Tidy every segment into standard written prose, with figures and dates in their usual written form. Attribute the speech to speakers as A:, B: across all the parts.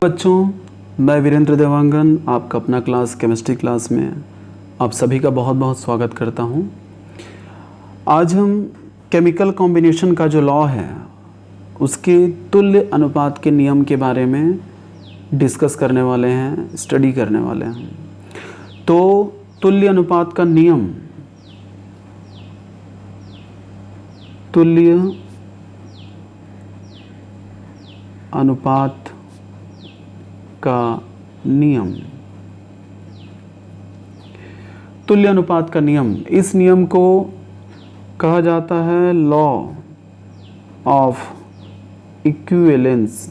A: बच्चों, मैं वीरेंद्र देवांगन आपका अपना क्लास केमिस्ट्री क्लास में आप सभी का बहुत बहुत स्वागत करता हूं। आज हम केमिकल कॉम्बिनेशन का जो लॉ है उसके तुल्य अनुपात के नियम के बारे में डिस्कस करने वाले हैं, स्टडी करने वाले हैं। तो तुल्य अनुपात का नियम, तुल्य अनुपात का नियम, तुल्य अनुपात का नियम, इस नियम को कहा जाता है लॉ ऑफ इक्विवेलेंस।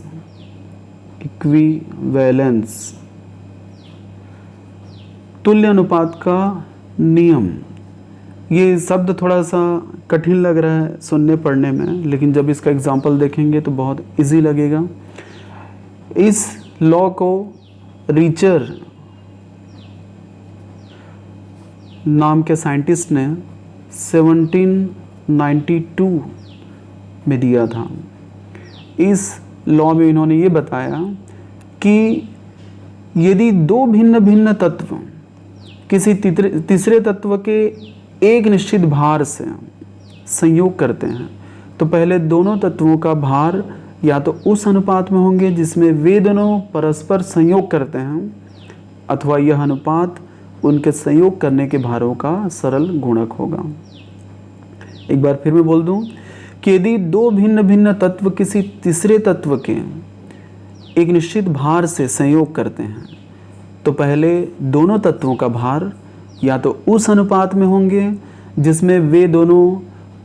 A: तुल्य अनुपात का नियम, ये शब्द थोड़ा सा कठिन लग रहा है सुनने पढ़ने में, लेकिन जब इसका एग्जाम्पल देखेंगे तो बहुत इजी लगेगा। इस लॉ को रीचर नाम के साइंटिस्ट ने 1792 में दिया था। इस लॉ में इन्होंने ये बताया कि यदि दो भिन्न भिन्न तत्व किसी तीसरे तत्व के एक निश्चित भार से संयोग करते हैं तो पहले दोनों तत्वों का भार या तो उस अनुपात में होंगे जिसमें वे दोनों परस्पर संयोग करते हैं, अथवा यह अनुपात उनके संयोग करने के भारों का सरल गुणक होगा। एक बार फिर मैं बोल दूं कि यदि दो भिन्न भिन्न तत्व किसी तीसरे तत्व के एक निश्चित भार से संयोग करते हैं तो पहले दोनों तत्वों का भार या तो उस अनुपात में होंगे जिसमें वे दोनों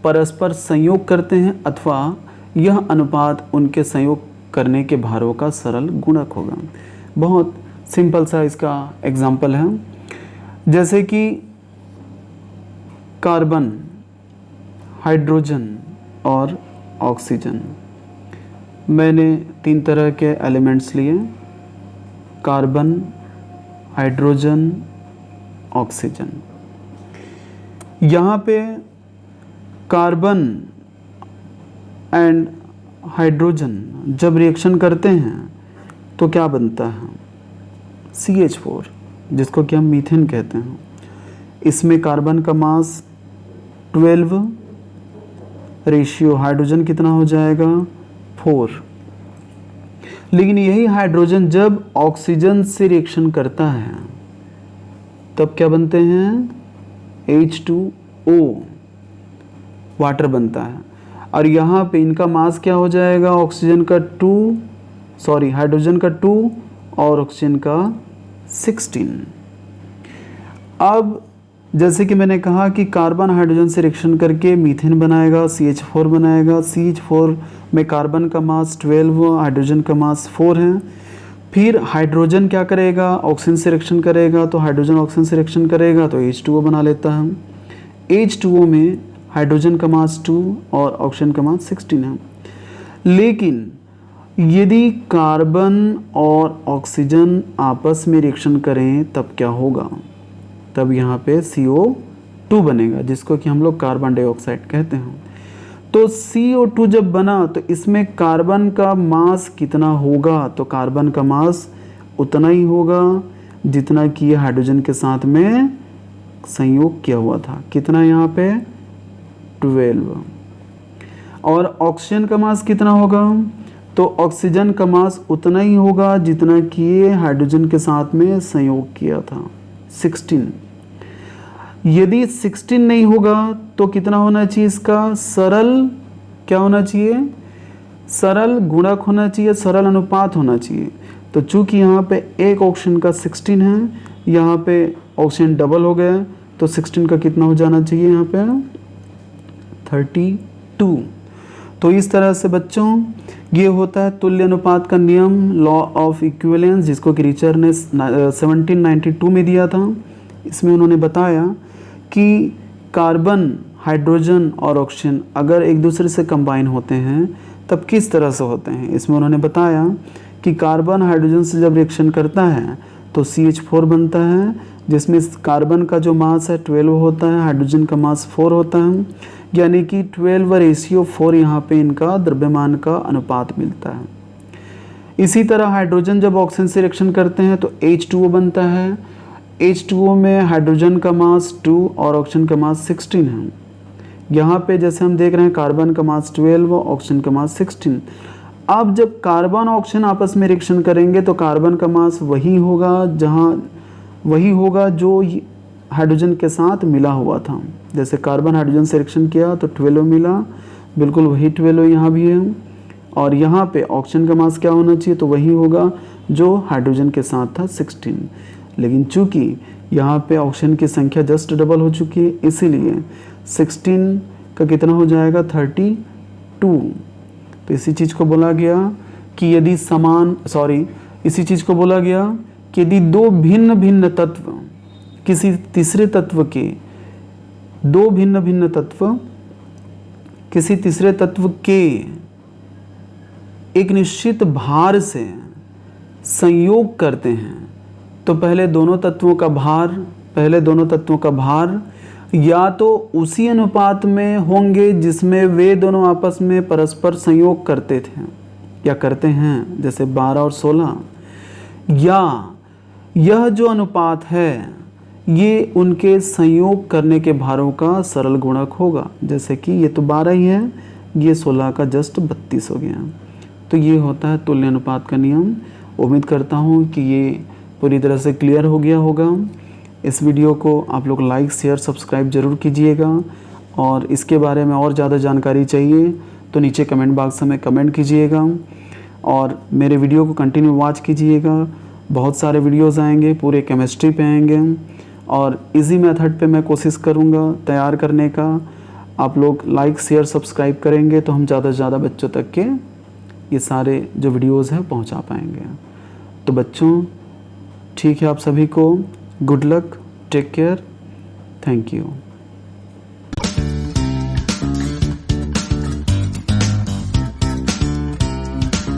A: परस्पर संयोग करते हैं, अथवा यह अनुपात उनके संयोग करने के भारों का सरल गुणक होगा। बहुत सिंपल सा इसका एग्जाम्पल है, जैसे कि कार्बन, हाइड्रोजन और ऑक्सीजन। मैंने तीन तरह के एलिमेंट्स लिए, कार्बन, हाइड्रोजन, ऑक्सीजन। यहाँ पे कार्बन एंड हाइड्रोजन जब रिएक्शन करते हैं तो क्या बनता है? CH4, जिसको कि हम मीथेन कहते हैं। इसमें कार्बन का मास 12, रेशियो हाइड्रोजन कितना हो जाएगा? 4। लेकिन यही हाइड्रोजन जब ऑक्सीजन से रिएक्शन करता है तब क्या बनते हैं? H2O, वाटर बनता है। और यहाँ पे इनका मास क्या हो जाएगा? ऑक्सीजन का हाइड्रोजन का 2 और ऑक्सीजन का 16। अब जैसे कि मैंने कहा कि कार्बन हाइड्रोजन से रिएक्शन करके मीथेन बनाएगा, CH4 बनाएगा। CH4 में कार्बन का मास 12, हाइड्रोजन का मास 4 है। फिर हाइड्रोजन क्या करेगा? ऑक्सीजन से रिएक्शन करेगा, तो हाइड्रोजन ऑक्सीजन से रिएक्शन करेगा तो H2O बना लेता है। H2O में हाइड्रोजन का मास 2 और ऑक्सीजन का मास 16 है। लेकिन यदि कार्बन और ऑक्सीजन आपस में रिएक्शन करें तब क्या होगा? तब यहाँ पे CO2 बनेगा, जिसको कि हम लोग कार्बन डाइऑक्साइड कहते हैं। तो CO2 जब बना तो इसमें कार्बन का मास कितना होगा? तो कार्बन का मास उतना ही होगा जितना कि ये हाइड्रोजन के साथ में संयोग किया हुआ था। कितना यहाँ पे? 12। और ऑक्सीजन का मास कितना होगा? तो ऑक्सीजन का मास उतना ही होगा जितना कि ये हाइड्रोजन के साथ में संयोग किया था, 16। यदि 16 नहीं होगा तो कितना होना चाहिए इसका? सरल क्या होना चाहिए? सरल गुणक होना चाहिए, सरल अनुपात होना चाहिए। तो चूंकि यहाँ पे एक ऑक्सीजन का 16 है, यहाँ पे ऑक्सीजन डबल हो गया, तो 16 का कितना हो जाना चाहिए? यहाँ पे 32। तो इस तरह से बच्चों ये होता है तुल्य अनुपात का नियम, लॉ ऑफ इक्विवेलेंस, जिसको कि रिचर ने 1792 में दिया था। इसमें उन्होंने बताया कि कार्बन, हाइड्रोजन और ऑक्सीजन अगर एक दूसरे से कंबाइन होते हैं तब किस तरह से होते हैं। इसमें उन्होंने बताया कि कार्बन हाइड्रोजन से जब रिएक्शन करता है तो CH4 बनता है, जिसमें कार्बन का जो मास है 12 होता है, हाइड्रोजन का मास 4 होता है, यानी कि 12 रेशियो 4 यहाँ पे इनका द्रव्यमान का अनुपात मिलता है। इसी तरह हाइड्रोजन जब ऑक्सीजन से रिएक्शन करते हैं तो H2O बनता है। H2O में हाइड्रोजन का मास 2 और ऑक्सीजन का मास 16 है। यहाँ पे जैसे हम देख रहे हैं कार्बन का मास 12 और ऑक्सीजन का मास 16। अब जब कार्बन ऑक्सीजन आपस में रिएक्शन करेंगे तो कार्बन का मास वही होगा जो हाइड्रोजन के साथ मिला हुआ था। जैसे कार्बन हाइड्रोजन से रिएक्शन किया तो 12 मिला, बिल्कुल वही 12 यहाँ भी है। और यहाँ पे ऑक्सीजन का मास क्या होना चाहिए, तो वही होगा जो हाइड्रोजन के साथ था 16। लेकिन चूंकि यहाँ पे ऑक्सीजन की संख्या जस्ट डबल हो चुकी है, इसीलिए 16 का कितना हो जाएगा 32। तो इसी चीज़ को बोला गया कि यदि दो भिन्न भिन्न तत्व किसी तीसरे तत्व के किसी तीसरे तत्व के एक निश्चित भार से संयोग करते हैं तो पहले दोनों तत्वों का भार या तो उसी अनुपात में होंगे जिसमें वे दोनों आपस में परस्पर संयोग करते थे या करते हैं, जैसे 12 और 16, या यह जो अनुपात है ये उनके संयोग करने के भारों का सरल गुणक होगा। जैसे कि ये तो 12 ही है, ये 16 का जस्ट 32 हो गया। तो ये होता है तुल्य अनुपात का नियम। उम्मीद करता हूँ कि ये पूरी तरह से क्लियर हो गया होगा। इस वीडियो को आप लोग लाइक शेयर सब्सक्राइब ज़रूर कीजिएगा, और इसके बारे में और ज़्यादा जानकारी चाहिए तो नीचे कमेंट बॉक्स में कमेंट कीजिएगा, और मेरे वीडियो को कंटिन्यू वॉच कीजिएगा। बहुत सारे वीडियोस आएंगे, पूरे केमिस्ट्री पे आएंगे, और इजी मेथड पे मैं कोशिश करूँगा तैयार करने का। आप लोग लाइक शेयर सब्सक्राइब करेंगे तो हम ज़्यादा से ज़्यादा बच्चों तक के ये सारे जो वीडियोस हैं पहुंचा पाएंगे। तो बच्चों ठीक है, आप सभी को good luck, take care, thank you.